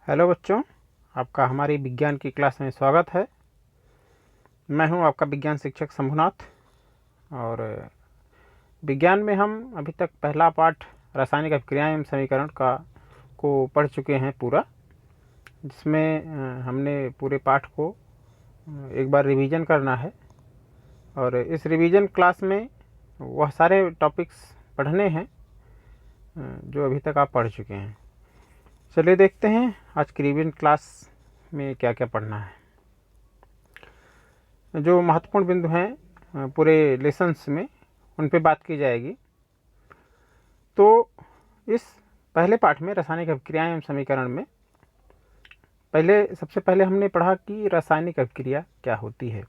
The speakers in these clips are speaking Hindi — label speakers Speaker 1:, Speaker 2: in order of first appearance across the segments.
Speaker 1: हेलो बच्चों, आपका हमारी विज्ञान की क्लास में स्वागत है। मैं हूं आपका विज्ञान शिक्षक शंभुनाथ। और विज्ञान में हम अभी तक पहला पाठ रासायनिक अभिक्रियाएं एवं समीकरण का को पढ़ चुके हैं पूरा, जिसमें हमने पूरे पाठ को एक बार रिवीजन करना है। और इस रिवीजन क्लास में वह सारे टॉपिक्स पढ़ने हैं जो अभी तक आप पढ़ चुके हैं। चलिए देखते हैं आज की रिवीजन क्लास में क्या क्या पढ़ना है। जो महत्वपूर्ण बिंदु हैं पूरे लेसन्स में, उन पे बात की जाएगी। तो इस पहले पाठ में रासायनिक अभिक्रियाएं एवं समीकरण में सबसे पहले हमने पढ़ा कि रासायनिक अभिक्रिया क्या होती है।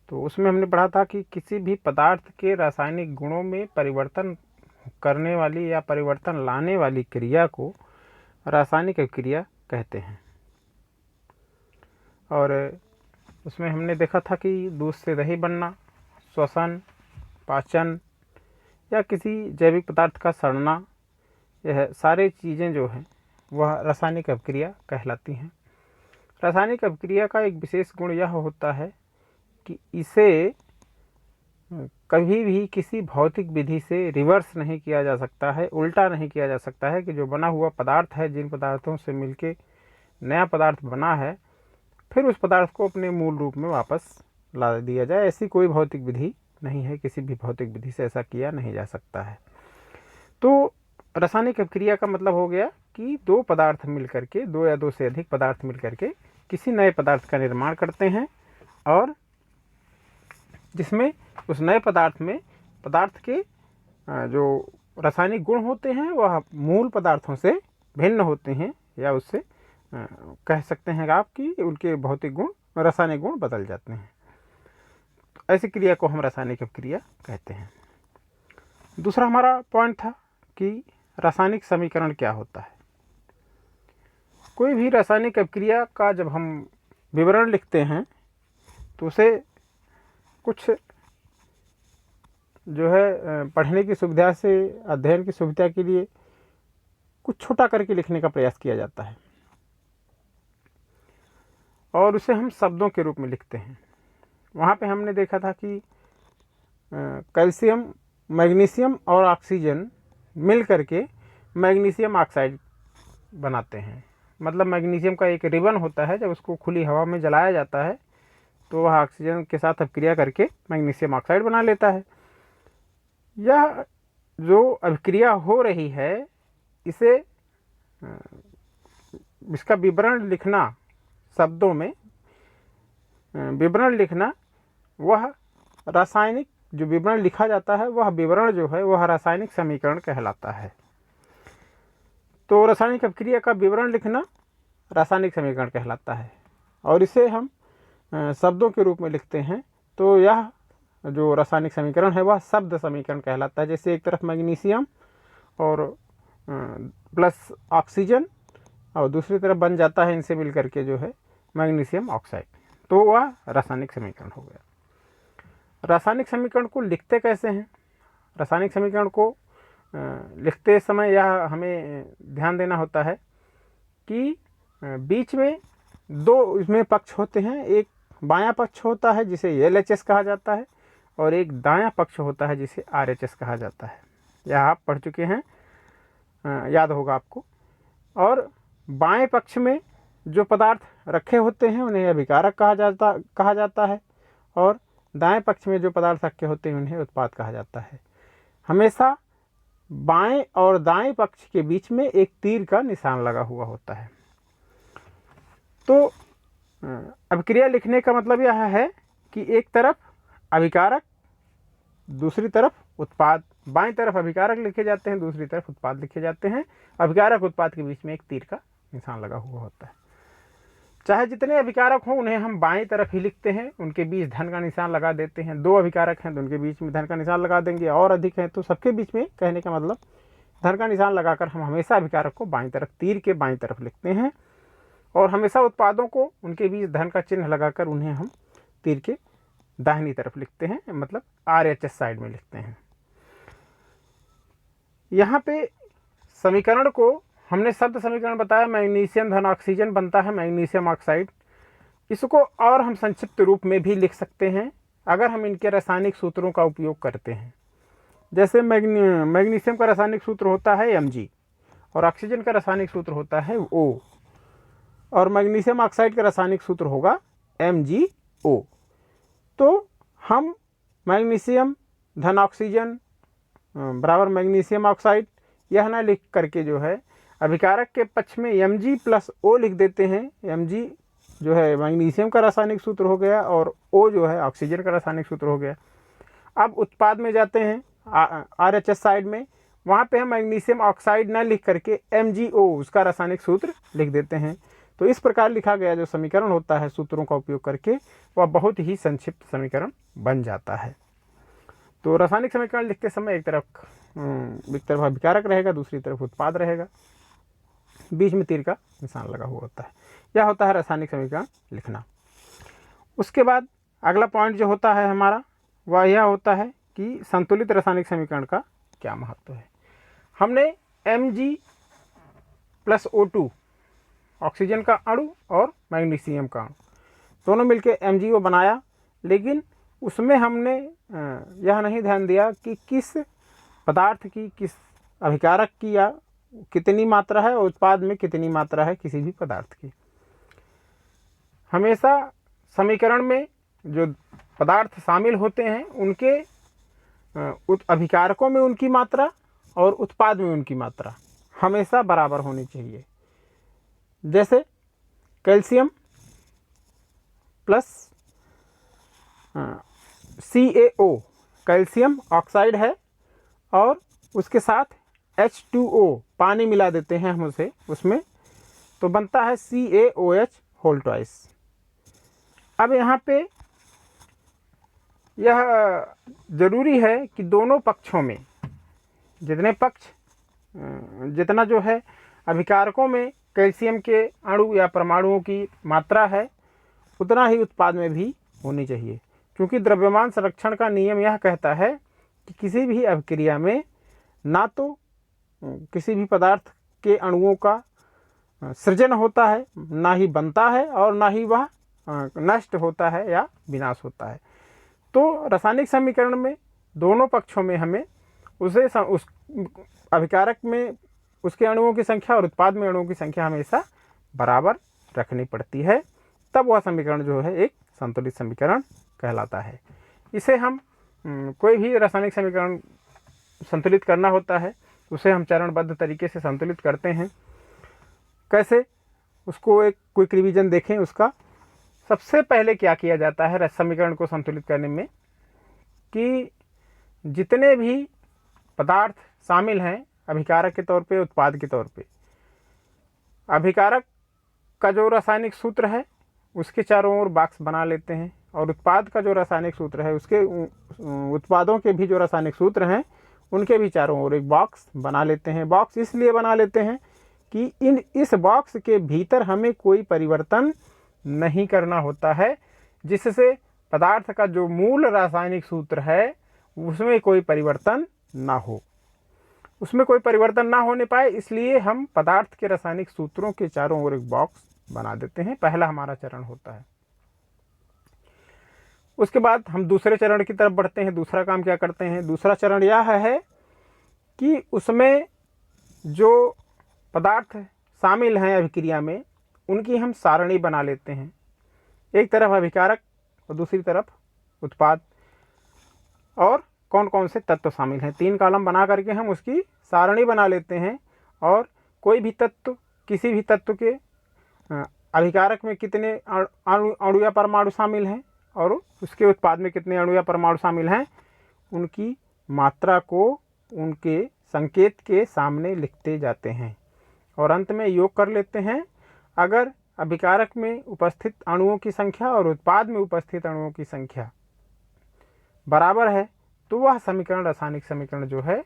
Speaker 1: तो उसमें हमने पढ़ा था कि किसी भी पदार्थ के रासायनिक गुणों में परिवर्तन करने वाली या परिवर्तन लाने वाली क्रिया को रासायनिक अभिक्रिया कहते हैं। और उसमें हमने देखा था कि दूध से दही बनना, श्वसन, पाचन या किसी जैविक पदार्थ का सड़ना, यह सारी चीज़ें जो हैं वह रासायनिक अभिक्रिया कहलाती हैं। रासायनिक अभिक्रिया का एक विशेष गुण यह होता है कि इसे कभी भी किसी भौतिक विधि से रिवर्स नहीं किया जा सकता है, उल्टा नहीं किया जा सकता है कि जो बना हुआ पदार्थ है, जिन पदार्थों से मिलके नया पदार्थ बना है, फिर उस पदार्थ को अपने मूल रूप में वापस ला दिया जाए। ऐसी कोई भौतिक विधि नहीं है, किसी भी भौतिक विधि से ऐसा किया नहीं जा सकता है। तो रासायनिक अभिक्रिया का मतलब हो गया कि दो पदार्थ मिलकर के, दो या दो से अधिक पदार्थ मिलकर के किसी नए पदार्थ का निर्माण करते हैं, और जिसमें उस नए पदार्थ में पदार्थ के जो रासायनिक गुण होते हैं वह मूल पदार्थों से भिन्न होते हैं, या उससे कह सकते हैं आप कि उनके भौतिक गुण, रासायनिक गुण बदल जाते हैं। तो ऐसी क्रिया को हम रासायनिक अभिक्रिया कहते हैं। दूसरा हमारा पॉइंट था कि रासायनिक समीकरण क्या होता है। कोई भी रासायनिक अभिक्रिया का जब हम विवरण लिखते हैं तो उसे कुछ जो है पढ़ने की सुविधा से, अध्ययन की सुविधा के लिए कुछ छोटा करके लिखने का प्रयास किया जाता है, और उसे हम शब्दों के रूप में लिखते हैं। वहाँ पे हमने देखा था कि कैल्शियम, मैग्नीशियम और ऑक्सीजन मिल करके मैग्नीशियम ऑक्साइड बनाते हैं। मतलब मैग्नीशियम का एक रिबन होता है, जब उसको खुली हवा में जलाया जाता है तो वह ऑक्सीजन के साथ अभिक्रिया करके मैग्नीशियम ऑक्साइड बना लेता है। यह जो अभिक्रिया हो रही है, इसे इसका विवरण लिखना, शब्दों में विवरण लिखना, वह रासायनिक जो विवरण लिखा जाता है वह विवरण जो है वह रासायनिक समीकरण कहलाता है। तो रासायनिक अभिक्रिया का विवरण लिखना रासायनिक समीकरण कहलाता है, और इसे हम शब्दों के रूप में लिखते हैं। तो यह जो रासायनिक समीकरण है वह शब्द समीकरण कहलाता है। जैसे एक तरफ मैग्नीशियम और प्लस ऑक्सीजन, और दूसरी तरफ बन जाता है इनसे मिलकर के जो है मैग्नीशियम ऑक्साइड, तो वह रासायनिक समीकरण हो गया। रासायनिक समीकरण को लिखते कैसे हैं? रासायनिक समीकरण को लिखते समय यह हमें ध्यान देना होता है कि बीच में दो इसमें पक्ष होते हैं। एक बायां पक्ष होता है जिसे LHS कहा जाता है, और एक दायां पक्ष होता है जिसे RHS कहा जाता है। यह आप पढ़ चुके हैं, याद होगा आपको। और बाएं पक्ष में जो पदार्थ रखे होते हैं उन्हें अभिकारक कहा जाता है, और दाएं पक्ष में जो पदार्थ रखे होते हैं उन्हें उत्पाद कहा जाता है। हमेशा बाएं और दाएं पक्ष के बीच में एक तीर का निशान लगा हुआ होता है। तो अभिक्रिया लिखने का मतलब यह है कि एक तरफ अभिकारक, दूसरी तरफ उत्पाद। बाएं तरफ अभिकारक लिखे जाते हैं, दूसरी तरफ उत्पाद लिखे जाते हैं। अभिकारक उत्पाद के बीच में एक तीर का निशान लगा हुआ होता है। चाहे जितने अभिकारक हों उन्हें हम बाएं तरफ ही लिखते हैं, उनके बीच धन का निशान लगा देते हैं। दो अभिकारक हैं तो उनके बीच में धन का निशान लगा देंगे, और अधिक हैं तो सबके बीच में, कहने का मतलब धन का निशान लगाकर हम हमेशा अभिकारक को बाएं तरफ, तीर के बाएं तरफ लिखते हैं, और हमेशा उत्पादों को उनके बीच धन का चिन्ह लगाकर उन्हें हम तीर के दाहिनी तरफ लिखते हैं, मतलब RHS साइड में लिखते हैं। यहाँ पे समीकरण को हमने शब्द समीकरण बताया, मैग्नीशियम धन ऑक्सीजन बनता है मैग्नीशियम ऑक्साइड। इसको और हम संक्षिप्त रूप में भी लिख सकते हैं अगर हम इनके रासायनिक सूत्रों का उपयोग करते हैं। जैसे मैग्नीशियम का रासायनिक सूत्र होता है Mg और ऑक्सीजन का रासायनिक सूत्र होता है O, और मैग्नीशियम ऑक्साइड का रासायनिक सूत्र होगा MgO। तो हम मैग्नीशियम धन ऑक्सीजन बराबर मैग्नीशियम ऑक्साइड यह ना लिख करके जो है अभिकारक के पक्ष में Mg+O लिख देते हैं। Mg जो है मैग्नीशियम का रासायनिक सूत्र हो गया और O जो है ऑक्सीजन का रासायनिक सूत्र हो गया। अब उत्पाद में जाते हैं RHS साइड में, वहाँ पे हम मैग्नीशियम ऑक्साइड ना लिख करके MgO उसका रासायनिक सूत्र लिख देते हैं। तो इस प्रकार लिखा गया जो समीकरण होता है सूत्रों का उपयोग करके, वह बहुत ही संक्षिप्त समीकरण बन जाता है। तो रासायनिक समीकरण लिखते समय एक तरफ अभिकारक रहेगा, दूसरी तरफ उत्पाद रहेगा, बीच में तीर का निशान लगा हुआ होता है। यह होता है रासायनिक समीकरण लिखना। उसके बाद अगला पॉइंट जो होता है हमारा वह यह होता है कि संतुलित रासायनिक समीकरण का क्या महत्व है। हमने Mg+O2 ऑक्सीजन का अणु और मैग्नीशियम का अणु दोनों मिलकर MgO बनाया, लेकिन उसमें हमने यह नहीं ध्यान दिया कि किस पदार्थ की, किस अभिकारक की या कितनी मात्रा है और उत्पाद में कितनी मात्रा है किसी भी पदार्थ की। हमेशा समीकरण में जो पदार्थ शामिल होते हैं उनके अभिकारकों में उनकी मात्रा और उत्पाद में उनकी मात्रा हमेशा बराबर होनी चाहिए। जैसे calcium plus CaO calcium oxide है और उसके साथ H2O पानी मिला देते हैं हम उसमें, तो बनता है CaOH होल ट्वाइस। अब यहाँ पे यह ज़रूरी है कि दोनों पक्षों में जितना जो है अभिकारकों में कैल्शियम के अणु या परमाणुओं की मात्रा है उतना ही उत्पाद में भी होनी चाहिए, क्योंकि द्रव्यमान संरक्षण का नियम यह कहता है कि किसी भी अभिक्रिया में ना तो किसी भी पदार्थ के अणुओं का सृजन होता है, ना ही बनता है और ना ही वह नष्ट होता है या विनाश होता है। तो रासायनिक समीकरण में दोनों पक्षों में हमें उस अभिकारक में उसके अणुओं की संख्या और उत्पाद में अणुओं की संख्या हमेशा बराबर रखनी पड़ती है, तब वह समीकरण जो है एक संतुलित समीकरण कहलाता है। इसे हम कोई भी रासायनिक समीकरण संतुलित करना होता है उसे हम चरणबद्ध तरीके से संतुलित करते हैं। कैसे, उसको एक क्विक रिवीजन देखें। उसका सबसे पहले क्या किया जाता है समीकरण को संतुलित करने में कि जितने भी पदार्थ शामिल हैं अभिकारक के तौर पे, उत्पाद के तौर पे, अभिकारक का जो रासायनिक सूत्र है उसके चारों ओर बॉक्स बना लेते हैं और उत्पाद का जो रासायनिक सूत्र है उसके उत्पादों के भी जो रासायनिक सूत्र हैं उनके भी चारों ओर एक बॉक्स बना लेते हैं। बॉक्स इसलिए बना लेते हैं कि इस बॉक्स के भीतर हमें कोई परिवर्तन नहीं करना होता है, जिससे पदार्थ का जो मूल रासायनिक सूत्र है उसमें कोई परिवर्तन ना हो, उसमें कोई परिवर्तन ना होने पाए, इसलिए हम पदार्थ के रासायनिक सूत्रों के चारों ओर एक बॉक्स बना देते हैं। पहला हमारा चरण होता है। उसके बाद हम दूसरे चरण की तरफ बढ़ते हैं। दूसरा काम क्या करते हैं? दूसरा चरण यह है कि उसमें जो पदार्थ शामिल हैं अभिक्रिया में उनकी हम सारणी बना लेते हैं। एक तरफ अभिकारक और दूसरी तरफ उत्पाद, और कौन कौन से तत्व शामिल हैं, 3 कॉलम बना करके हम उसकी सारणी बना लेते हैं। और कोई भी तत्व, किसी भी तत्व के अभिकारक में कितने अणु या परमाणु शामिल हैं और उसके उत्पाद में कितने अणु या परमाणु शामिल हैं, उनकी मात्रा को उनके संकेत के सामने लिखते जाते हैं और अंत में योग कर लेते हैं। अगर अभिकारक में उपस्थित अणुओं की संख्या और उत्पाद में उपस्थित अणुओं की संख्या बराबर है तो वह समीकरण रासायनिक समीकरण जो है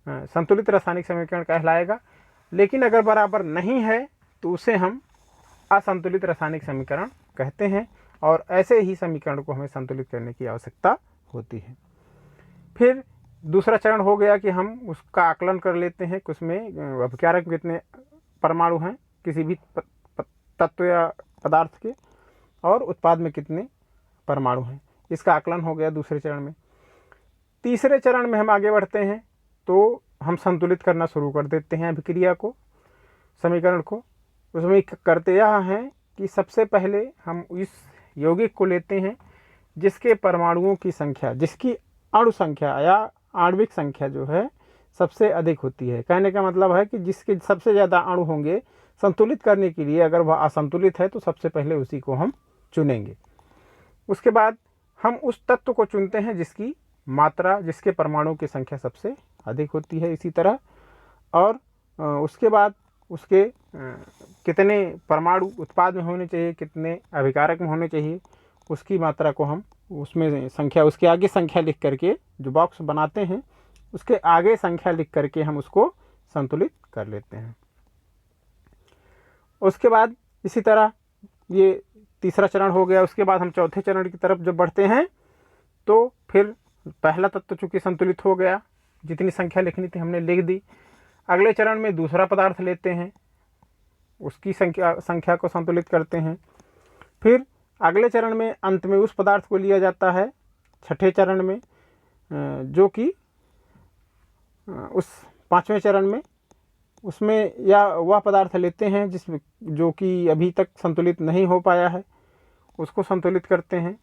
Speaker 1: संतुलित रासायनिक समीकरण कहलाएगा। लेकिन अगर बराबर नहीं है तो उसे हम असंतुलित रासायनिक समीकरण कहते हैं और ऐसे ही समीकरण को हमें संतुलित करने की आवश्यकता होती है। फिर दूसरा चरण हो गया कि हम उसका आकलन कर लेते हैं कि उसमें अभिकारक में कितने परमाणु हैं किसी भी तत्व या पदार्थ के, और उत्पाद में कितने परमाणु हैं, इसका आकलन हो गया दूसरे चरण में। तीसरे चरण में हम आगे बढ़ते हैं तो हम संतुलित करना शुरू कर देते हैं अभिक्रिया को, समीकरण को। उसमें करते यह हैं कि सबसे पहले हम इस यौगिक को लेते हैं जिसके परमाणुओं की संख्या, जिसकी अणु संख्या या आणविक संख्या जो है सबसे अधिक होती है। कहने का मतलब है कि जिसके सबसे ज़्यादा अणु होंगे, संतुलित करने के लिए अगर वह असंतुलित है तो सबसे पहले उसी को हम चुनेंगे। उसके बाद हम उस तत्व को चुनते हैं जिसकी मात्रा, जिसके परमाणुओं की संख्या सबसे अधिक होती है इसी तरह, और उसके बाद उसके कितने परमाणु उत्पाद में होने चाहिए, कितने अभिकारक में होने चाहिए, उसकी मात्रा को हम उसमें संख्या, उसके आगे संख्या लिख करके जो बॉक्स बनाते हैं उसके आगे संख्या लिख करके हम उसको संतुलित कर लेते हैं। उसके बाद इसी तरह ये तीसरा चरण हो गया। उसके बाद हम चौथे चरण की तरफ जब बढ़ते हैं तो फिर पहला तत्व चूँकि संतुलित हो गया, जितनी संख्या लिखनी थी हमने लिख दी। अगले चरण में दूसरा पदार्थ लेते हैं, उसकी संख्या को संतुलित करते हैं। फिर अगले चरण में अंत में उस पदार्थ को लिया जाता है छठे चरण में, जो कि उस पाँचवें चरण में उसमें या वह पदार्थ लेते हैं जिसमें जो कि अभी तक संतुलित नहीं हो पाया है, उसको संतुलित करते हैं।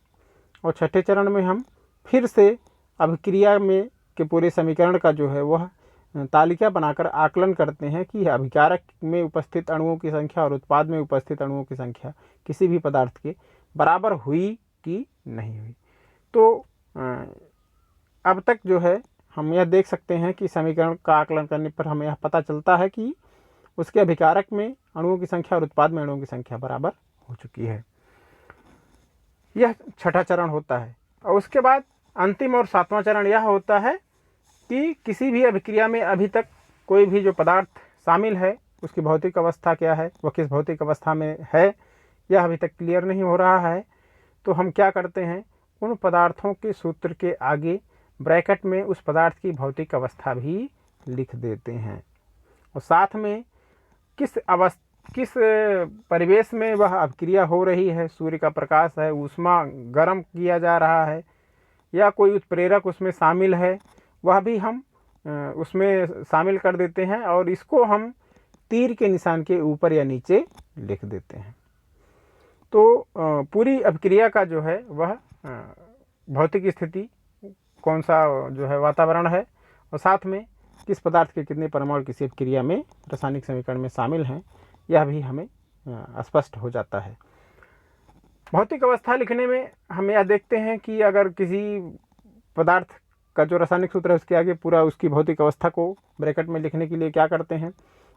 Speaker 1: और छठे चरण में हम फिर से अभिक्रिया में के पूरे समीकरण का जो है वह तालिका बनाकर आकलन करते हैं कि अभिकारक में उपस्थित अणुओं की संख्या और उत्पाद में उपस्थित अणुओं की संख्या किसी भी पदार्थ के बराबर हुई कि नहीं हुई। तो अब तक जो है हम यह देख सकते हैं कि समीकरण का आकलन करने पर हमें यह पता चलता है कि उसके अभिकारक में अणुओं की संख्या और उत्पाद में अणुओं की संख्या बराबर हो चुकी है। यह छठा चरण होता है। और उसके बाद अंतिम और सातवां चरण यह होता है कि किसी भी अभिक्रिया में अभी तक कोई भी जो पदार्थ शामिल है उसकी भौतिक अवस्था क्या है, वह किस भौतिक अवस्था में है, यह अभी तक क्लियर नहीं हो रहा है। तो हम क्या करते हैं, उन पदार्थों के सूत्र के आगे ब्रैकेट में उस पदार्थ की भौतिक अवस्था भी लिख देते हैं, और साथ में किस परिवेश में वह अभिक्रिया हो रही है, सूर्य का प्रकाश है, ऊष्मा गर्म किया जा रहा है, या कोई उत्प्रेरक उसमें शामिल है, वह भी हम उसमें शामिल कर देते हैं, और इसको हम तीर के निशान के ऊपर या नीचे लिख देते हैं। तो पूरी अभिक्रिया का जो है वह भौतिक स्थिति, कौन सा जो है वातावरण है, और साथ में किस पदार्थ के कितने परमाणु किसी अभिक्रिया में रासायनिक समीकरण में शामिल हैं, यह भी हमें स्पष्ट हो जाता है। भौतिक अवस्था लिखने में हम यह देखते हैं कि अगर किसी पदार्थ का जो रासायनिक सूत्र है उसके आगे पूरा उसकी भौतिक अवस्था को ब्रैकेट में लिखने के लिए क्या करते हैं,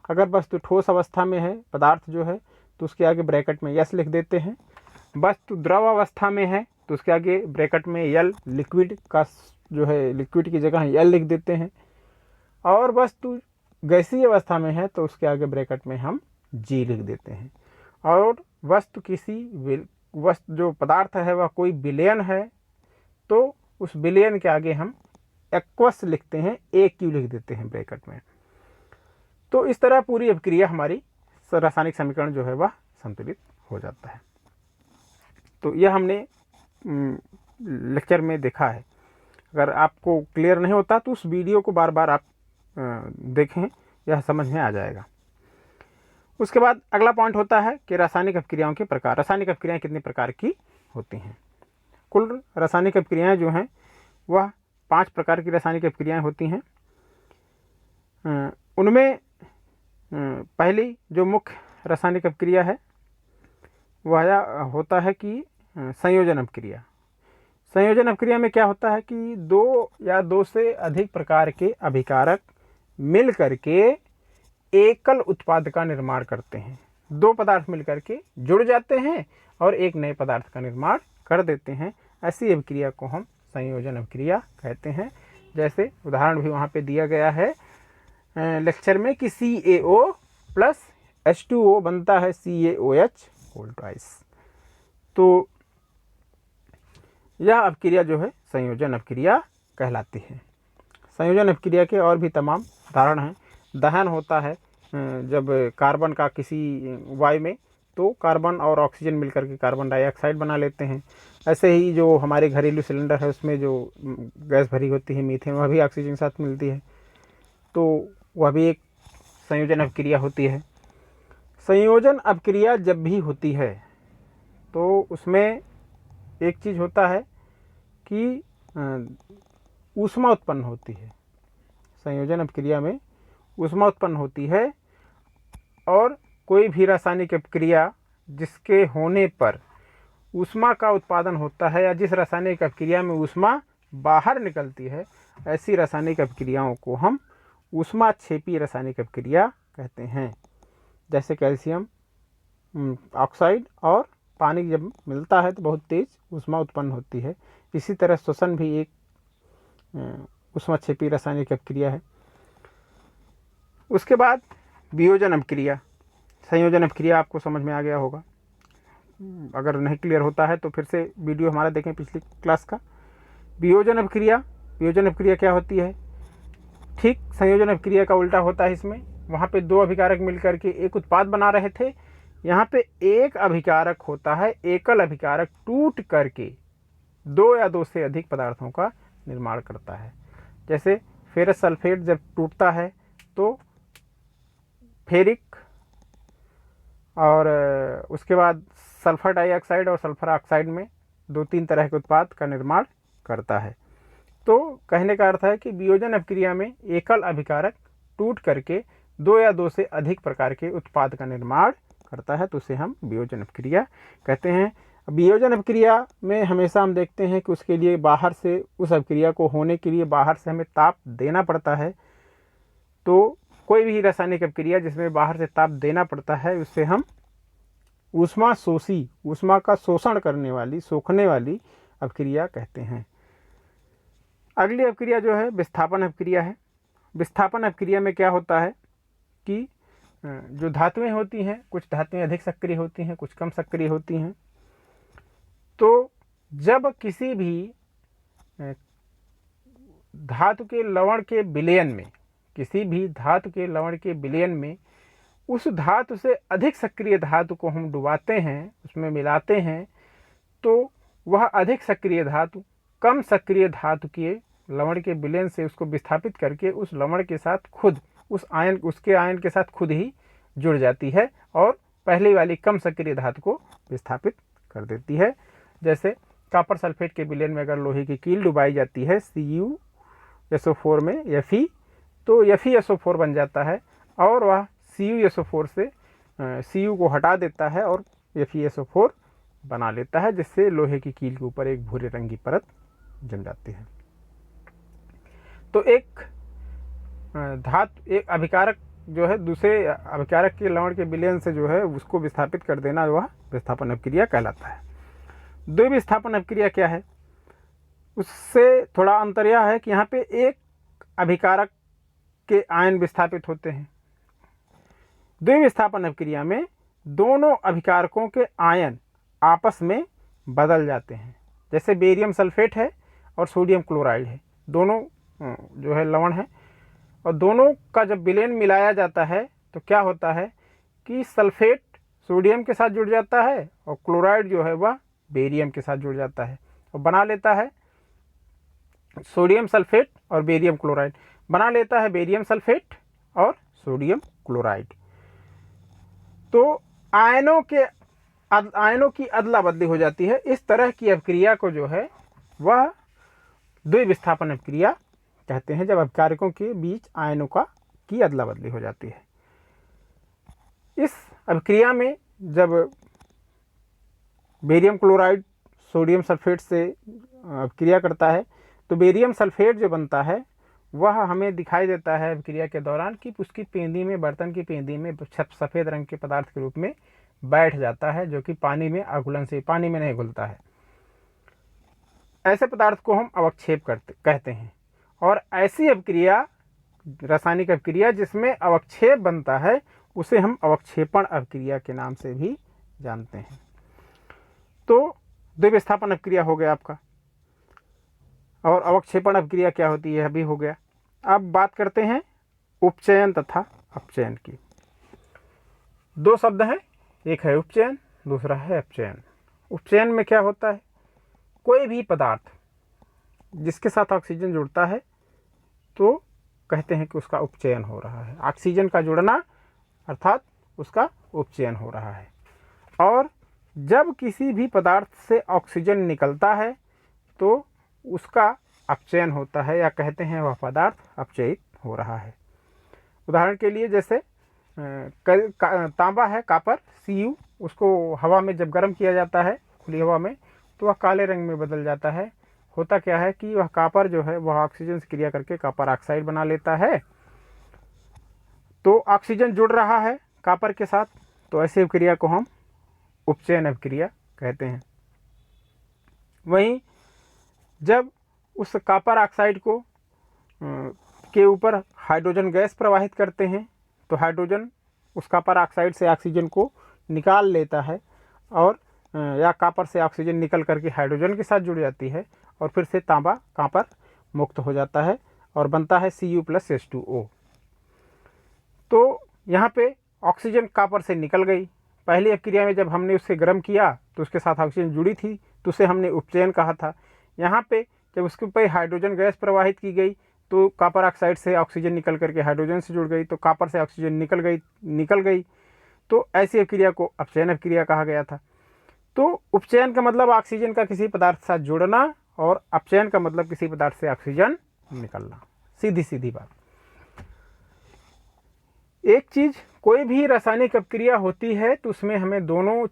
Speaker 1: अगर वस्तु ठोस अवस्था में है पदार्थ जो है तो उसके आगे ब्रैकेट में यस लिख देते हैं। वस्तु द्रव अवस्था में है तो उसके आगे ब्रैकेट में यल, लिक्विड का जो है लिक्विड की जगह यल लिख देते हैं। और वस्तु गैसीय अवस्था में है तो उसके आगे ब्रैकेट में हम जी लिख देते हैं। और वस्तु जो पदार्थ है वह कोई विलयन है तो उस विलयन के आगे हम एक्वस लिखते हैं, AQ लिख देते हैं ब्रैकेट में। तो इस तरह पूरी अभिक्रिया हमारी रासायनिक समीकरण जो है वह संतुलित हो जाता है। तो यह हमने लेक्चर में देखा है। अगर आपको क्लियर नहीं होता तो उस वीडियो को बार बार आप देखें, यह समझ में आ जाएगा। उसके बाद अगला पॉइंट होता है कि रासायनिक अभिक्रियाओं के प्रकार। रासायनिक अभिक्रियाएं कितने प्रकार की होती हैं? कुल रासायनिक अभिक्रियाएं जो हैं वह 5 प्रकार की रासायनिक अभिक्रियाएं होती हैं। उनमें पहली जो मुख्य रासायनिक अभिक्रिया है वह होता है कि संयोजन अभिक्रिया। संयोजन अभिक्रिया में क्या होता है कि 2 या 2 से अधिक प्रकार के अभिकारक मिल करके एकल उत्पाद का निर्माण करते हैं। 2 पदार्थ मिल करके जुड़ जाते हैं और एक नए पदार्थ का निर्माण कर देते हैं। ऐसी अभिक्रिया को हम संयोजन अभिक्रिया कहते हैं। जैसे उदाहरण भी वहाँ पे दिया गया है लेक्चर में कि CaO प्लस H2O बनता है CaOH होल ट्वाइस। तो यह अभिक्रिया जो है संयोजन अभिक्रिया कहलाती है। संयोजन अभिक्रिया के और भी तमाम उदाहरण हैं। दहन होता है, जब कार्बन का किसी वायु में, तो कार्बन और ऑक्सीजन मिलकर के कार्बन डाइऑक्साइड बना लेते हैं। ऐसे ही जो हमारे घरेलू सिलेंडर है उसमें जो गैस भरी होती है मीथेन, वह भी ऑक्सीजन के साथ मिलती है, तो वह भी एक संयोजन अभिक्रिया होती है। संयोजन अभिक्रिया जब भी होती है तो उसमें एक चीज़ होता है कि ऊष्मा उत्पन्न होती है। संयोजन अभिक्रिया में ऊष्मा उत्पन्न होती है, और कोई भी रासायनिक अभिक्रिया जिसके होने पर ऊष्मा का उत्पादन होता है या जिस रासायनिक अभिक्रिया में ऊष्मा बाहर निकलती है, ऐसी रासायनिक अभिक्रियाओं को हम ऊष्माक्षेपी रासायनिक अभिक्रिया कहते हैं। जैसे कैल्शियम ऑक्साइड और पानी जब मिलता है तो बहुत तेज ऊष्मा उत्पन्न होती है। इसी तरह श्वसन भी एक ऊष्माक्षेपी रासायनिक अभिक्रिया है। उसके बाद वियोजन अभिक्रिया। संयोजन अभिक्रिया आपको समझ में आ गया होगा, अगर नहीं क्लियर होता है तो फिर से वीडियो हमारा देखें पिछली क्लास का। वियोजन अभिक्रिया, वियोजन अभिक्रिया क्या होती है? ठीक संयोजन अभिक्रिया का उल्टा होता है। इसमें वहाँ पे दो अभिकारक मिलकर के एक उत्पाद बना रहे थे, यहाँ पे एक अभिकारक होता है, एकल अभिकारक टूट करके दो या दो से अधिक पदार्थों का निर्माण करता है। जैसे फेरस सल्फेट जब टूटता है तो फेरिक और उसके बाद सल्फर डाइऑक्साइड और सल्फर ऑक्साइड में दो तीन तरह के उत्पाद का निर्माण करता है। तो कहने का अर्थ है कि वियोजन अभिक्रिया में एकल अभिकारक टूट करके दो या दो से अधिक प्रकार के उत्पाद का निर्माण करता है, तो उसे हम वियोजन अभिक्रिया कहते हैं। वियोजन अभिक्रिया में हमेशा हम देखते हैं कि उसके लिए बाहर से, उस अभिक्रिया को होने के लिए बाहर से हमें ताप देना पड़ता है। तो कोई भी रासायनिक अभिक्रिया जिसमें बाहर से ताप देना पड़ता है उससे हम ऊष्मा शोषी, ऊष्मा का शोषण करने वाली, सोखने वाली अभिक्रिया कहते हैं। अगली अभिक्रिया जो है विस्थापन अभिक्रिया है। विस्थापन अभिक्रिया में क्या होता है कि जो धातुएं होती हैं, कुछ धातुएं अधिक सक्रिय होती हैं, कुछ कम सक्रिय होती हैं। तो जब किसी भी धातु के लवण के विलयन में, किसी भी धातु के लवण के विलयन में उस धातु से अधिक सक्रिय धातु को हम डुबाते हैं, उसमें मिलाते हैं, तो वह अधिक सक्रिय धातु कम सक्रिय धातु के लवण के विलयन से उसको विस्थापित करके उस लवण के साथ खुद, उस आयन, उसके आयन के साथ खुद ही जुड़ जाती है और पहले वाली कम सक्रिय धातु को विस्थापित कर देती है। जैसे कॉपर सल्फेट के विलयन में अगर लोहे की कील डुबाई जाती है CuSO4 में Fe, तो FeSO4 बन जाता है और वह CuSO4 से Cu को हटा देता है और FeSO4 बना लेता है, जिससे लोहे की कील के ऊपर एक भूरे रंग की परत जम जाती है। तो एक धातु, एक अभिकारक जो है दूसरे अभिकारक के लवण के विलयन से जो है उसको विस्थापित कर देना, वह विस्थापन अभिक्रिया कहलाता है। द्विविस्थापन अभिक्रिया क्या है? उससे थोड़ा अंतर यह है कि यहाँ पे एक अभिकारक के आयन विस्थापित होते हैं। द्विविस्थापन अभिक्रिया में दोनों अभिकारकों के आयन आपस में बदल जाते हैं। जैसे बेरियम सल्फेट है और सोडियम क्लोराइड है, दोनों जो है लवण है, और दोनों का जब विलयन मिलाया जाता है तो क्या होता है कि सल्फेट सोडियम के साथ जुड़ जाता है और क्लोराइड जो है वह बेरियम के साथ जुड़ जाता है और बना लेता है सोडियम सल्फेट, और बेरियम क्लोराइड बना लेता है बेरियम सल्फेट और सोडियम क्लोराइड। तो आयनों की अदला बदली हो जाती है। इस तरह की अभिक्रिया को जो है वह द्विविस्थापन अभिक्रिया कहते हैं, जब अभिकारकों के बीच आयनों की अदला बदली हो जाती है। इस अभिक्रिया में जब बेरियम क्लोराइड सोडियम सल्फेट से अभिक्रिया करता है तो बेरियम सल्फेट जो बनता है वह हमें दिखाई देता है अभिक्रिया के दौरान कि उसकी पेंदी में, बर्तन की पेंदी में सफ़ेद रंग के पदार्थ के रूप में बैठ जाता है, जो कि पानी में अघुलन से, पानी में नहीं घुलता है। ऐसे पदार्थ को हम अवक्षेप कहते हैं। और ऐसी अभिक्रिया, रासायनिक अभिक्रिया जिसमें अवक्षेप बनता है, उसे हम अवक्षेपण अभिक्रिया के नाम से भी जानते हैं। तो द्विविस्थापन अभिक्रिया हो गया आपका, और अवक्षेपण अभिक्रिया क्या होती है अभी हो गया। अब बात करते हैं उपचयन तथा अपचयन की। दो शब्द हैं, एक है उपचयन, दूसरा है अपचयन। उपचयन में क्या होता है, कोई भी पदार्थ जिसके साथ ऑक्सीजन जुड़ता है तो कहते हैं कि उसका उपचयन हो रहा है, ऑक्सीजन का जुड़ना अर्थात उसका उपचयन हो रहा है। और जब किसी भी पदार्थ से ऑक्सीजन निकलता है तो उसका अपचयन होता है, या कहते हैं वह पदार्थ अपचयित हो रहा है। उदाहरण के लिए जैसे तांबा है, कापर Cu, उसको हवा में जब गर्म किया जाता है खुली हवा में तो वह काले रंग में बदल जाता है। होता क्या है कि वह कापर जो है वह ऑक्सीजन से क्रिया करके कापर ऑक्साइड बना लेता है, तो ऑक्सीजन जुड़ रहा है कापर के साथ, तो ऐसी अभिक्रिया को हम उपचयन अभिक्रिया कहते हैं। वहीं जब उस कापर ऑक्साइड को के ऊपर हाइड्रोजन गैस प्रवाहित करते हैं तो हाइड्रोजन उस कापर ऑक्साइड से ऑक्सीजन को निकाल लेता है, और या कापर से ऑक्सीजन निकल करके हाइड्रोजन के साथ जुड़ जाती है और फिर से तांबा कापर मुक्त हो जाता है और बनता है Cu+H2O। तो यहाँ पे ऑक्सीजन कापर से निकल गई। पहली अभिक्रिया में जब हमने उससे गर्म किया तो उसके साथ ऑक्सीजन जुड़ी थी तो उसे हमने उपचयन कहा था। यहाँ पे जब उसके ऊपर हाइड्रोजन गैस प्रवाहित की गई तो कापर ऑक्साइड से ऑक्सीजन निकल करके हाइड्रोजन से जुड़ गई, तो कापर से ऑक्सीजन निकल गई, तो ऐसी अभिक्रिया को अपचयन अभिक्रिया कहा गया था। तो उपचयन का मतलब ऑक्सीजन का किसी पदार्थ के साथ जुड़ना और अपचयन का मतलब किसी पदार्थ से ऑक्सीजन निकलना, सीधी सीधी बात। एक चीज, कोई भी रासायनिक अभिक्रिया होती है तो उसमें हमें दोनों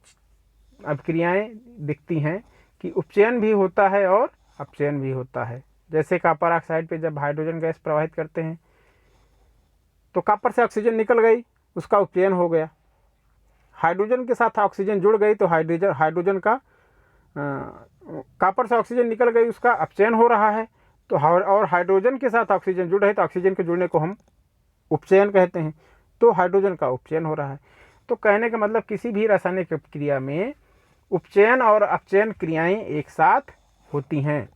Speaker 1: अभिक्रियाएं दिखती हैं कि उपचयन भी होता है और अपचयन भी होता है। जैसे कापर ऑक्साइड पे जब हाइड्रोजन गैस प्रवाहित करते हैं तो कापर से ऑक्सीजन निकल गई, उसका उपचयन हो गया। हाइड्रोजन के साथ ऑक्सीजन जुड़ गई तो हाइड्रोजन का कापर से ऑक्सीजन निकल गई, उसका अपचयन हो रहा है। तो और हाइड्रोजन के साथ ऑक्सीजन जुड़ रहे है तो ऑक्सीजन के जुड़ने को हम उपचयन कहते हैं, तो हाइड्रोजन का उपचयन हो रहा है। तो कहने का मतलब किसी भी रासायनिक क्रिया में उपचयन और अपचयन क्रियाएं एक साथ होती हैं।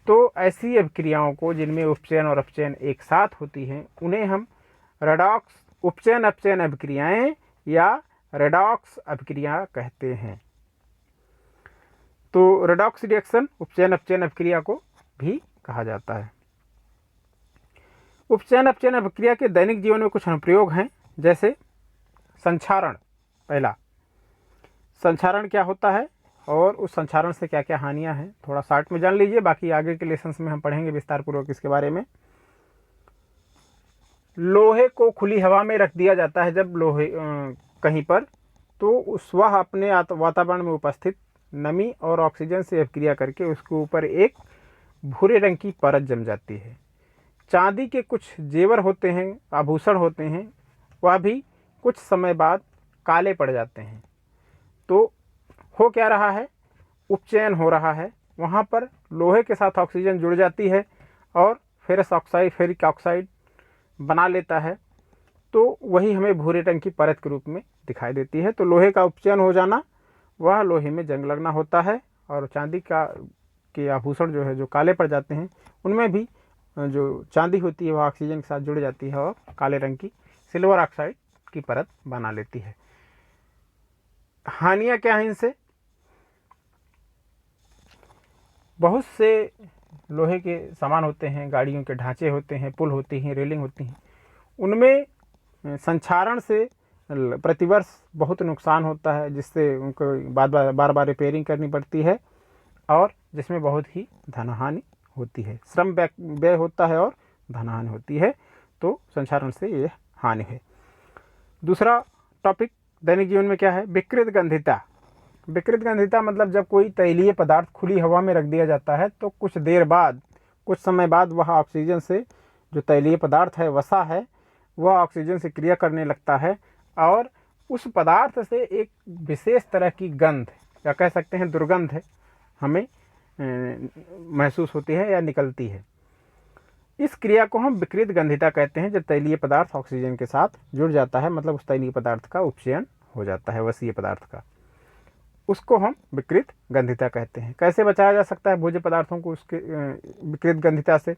Speaker 1: तो ऐसी अभिक्रियाओं को जिनमें उपचयन और अपचयन एक साथ होती हैं उन्हें हम रेडॉक्स उपचयन अपचयन अभिक्रियाएं या रेडॉक्स अभिक्रिया कहते हैं। तो रेडॉक्स रिएक्शन उपचयन अपचयन अभिक्रिया को भी कहा जाता है। उपचयन अपचयन अभिक्रिया के दैनिक जीवन में कुछ अनुप्रयोग हैं, जैसे संक्षारण। पहला, संक्षारण क्या होता है और उस संक्षारण से क्या क्या हानियां हैं, थोड़ा शॉर्ट में जान लीजिए, बाकी आगे के लेसन्स में हम पढ़ेंगे विस्तार पूर्वक इसके बारे में। लोहे को खुली हवा में रख दिया जाता है जब लोहे कहीं पर, तो उस वह अपने वातावरण में उपस्थित नमी और ऑक्सीजन से अभिक्रिया करके उसके ऊपर एक भूरे रंग की परत जम जाती है। चांदी के कुछ जेवर होते हैं, आभूषण होते हैं, वह भी कुछ समय बाद काले पड़ जाते हैं। तो हो क्या रहा है, उपचयन हो रहा है, वहाँ पर लोहे के साथ ऑक्सीजन जुड़ जाती है और फेरिक ऑक्साइड बना लेता है, तो वही हमें भूरे रंग की परत के रूप में दिखाई देती है। तो लोहे का उपचयन हो जाना, वह लोहे में जंग लगना होता है, और चांदी के आभूषण जो है जो काले पड़ जाते हैं उनमें भी जो चांदी होती है वह ऑक्सीजन के साथ जुड़ जाती है और काले रंग की सिल्वर ऑक्साइड की परत बना लेती है। हानियां क्या हैं इनसे, बहुत से लोहे के सामान होते हैं, गाड़ियों के ढांचे होते हैं, पुल होती हैं, रेलिंग होती हैं, उनमें संक्षारण से प्रतिवर्ष बहुत नुकसान होता है, जिससे उनको बार बार रिपेयरिंग करनी पड़ती है और जिसमें बहुत ही धनहानि होती है, श्रम व्यय होता है और धनहानि होती है। तो संक्षारण से ये हानि है। दूसरा टॉपिक दैनिक जीवन में क्या है, विकृत गंधिता। विकृत गंधिता मतलब जब कोई तैलीय पदार्थ खुली हवा में रख दिया जाता है तो कुछ समय बाद वह ऑक्सीजन से, जो तैलीय पदार्थ है वसा है, वह ऑक्सीजन से क्रिया करने लगता है और उस पदार्थ से एक विशेष तरह की गंध या कह सकते हैं दुर्गंध हमें महसूस होती है या निकलती है। इस क्रिया को हम विकृत गंधिता कहते हैं। जब तैलीय पदार्थ ऑक्सीजन के साथ जुड़ जाता है, मतलब उस तैलीय पदार्थ का उपचयन हो जाता है वसीय पदार्थ का, उसको हम विकृत गंधिता कहते हैं। कैसे बचाया जा सकता है भोज्य पदार्थों को उसके विकृत गंधिता से?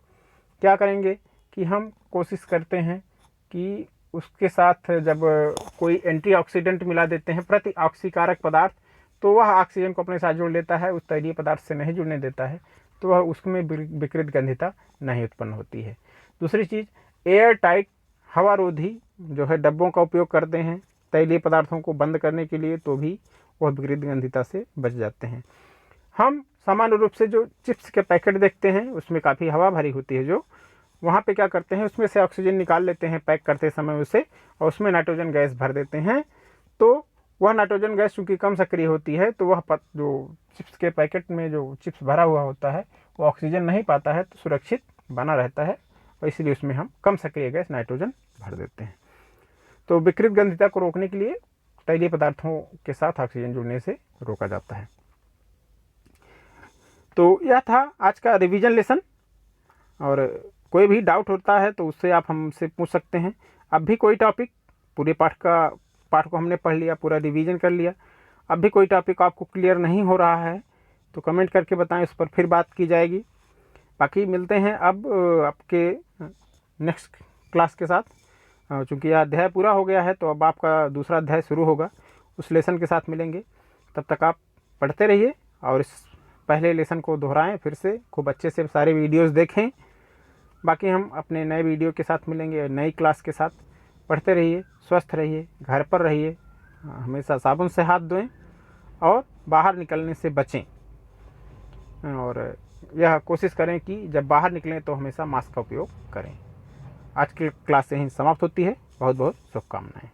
Speaker 1: क्या करेंगे कि हम कोशिश करते हैं कि उसके साथ जब कोई एंटीऑक्सीडेंट मिला देते हैं, प्रतिऑक्सीकारक पदार्थ, तो वह ऑक्सीजन को अपने साथ जोड़ लेता है, उस तैलीय पदार्थ से नहीं जुड़ने देता है, तो वह उसमें विकृत गंधिता नहीं उत्पन्न होती है। दूसरी चीज़, एयर टाइट हवारोधी जो है डब्बों का उपयोग करते हैं तैलीय पदार्थों को बंद करने के लिए, तो भी वह विकृत गंधिता से बच जाते हैं। हम सामान्य रूप से जो चिप्स के पैकेट देखते हैं उसमें काफ़ी हवा भरी होती है, जो वहाँ पे क्या करते हैं, उसमें से ऑक्सीजन निकाल लेते हैं पैक करते समय उसे, और उसमें नाइट्रोजन गैस भर देते हैं। तो वह नाइट्रोजन गैस चूँकि कम सक्रिय होती है, तो वह जो चिप्स के पैकेट में जो चिप्स भरा हुआ होता है वो ऑक्सीजन नहीं पाता है, तो सुरक्षित बना रहता है, और इसलिए उसमें हम कम सक्रिय गैस नाइट्रोजन भर देते हैं। तो विकृत गंधिता को रोकने के लिए तैलीय पदार्थों के साथ ऑक्सीजन जुड़ने से रोका जाता है। तो यह था आज का रिवीजन लेसन, और कोई भी डाउट होता है तो उससे आप हमसे पूछ सकते हैं। अब भी कोई टॉपिक, पूरे पाठ को हमने पढ़ लिया, पूरा रिवीजन कर लिया, अब भी कोई टॉपिक आपको क्लियर नहीं हो रहा है तो कमेंट करके बताएं, उस पर फिर बात की जाएगी। बाकी मिलते हैं अब आपके नेक्स्ट क्लास के साथ। चूँकि यह अध्याय पूरा हो गया है तो अब आपका दूसरा अध्याय शुरू होगा, उस लेसन के साथ मिलेंगे। तब तक आप पढ़ते रहिए और इस पहले लेसन को दोहराएं, फिर से खूब अच्छे से सारे वीडियोस देखें। बाकी हम अपने नए वीडियो के साथ मिलेंगे, नई क्लास के साथ। पढ़ते रहिए, स्वस्थ रहिए, घर पर रहिए, हमेशा साबुन से हाथ धोएं और बाहर निकलने से बचें, और यह कोशिश करें कि जब बाहर निकलें तो हमेशा मास्क का उपयोग करें। आज की क्लास यहीं समाप्त होती है। बहुत बहुत शुभकामनाएं।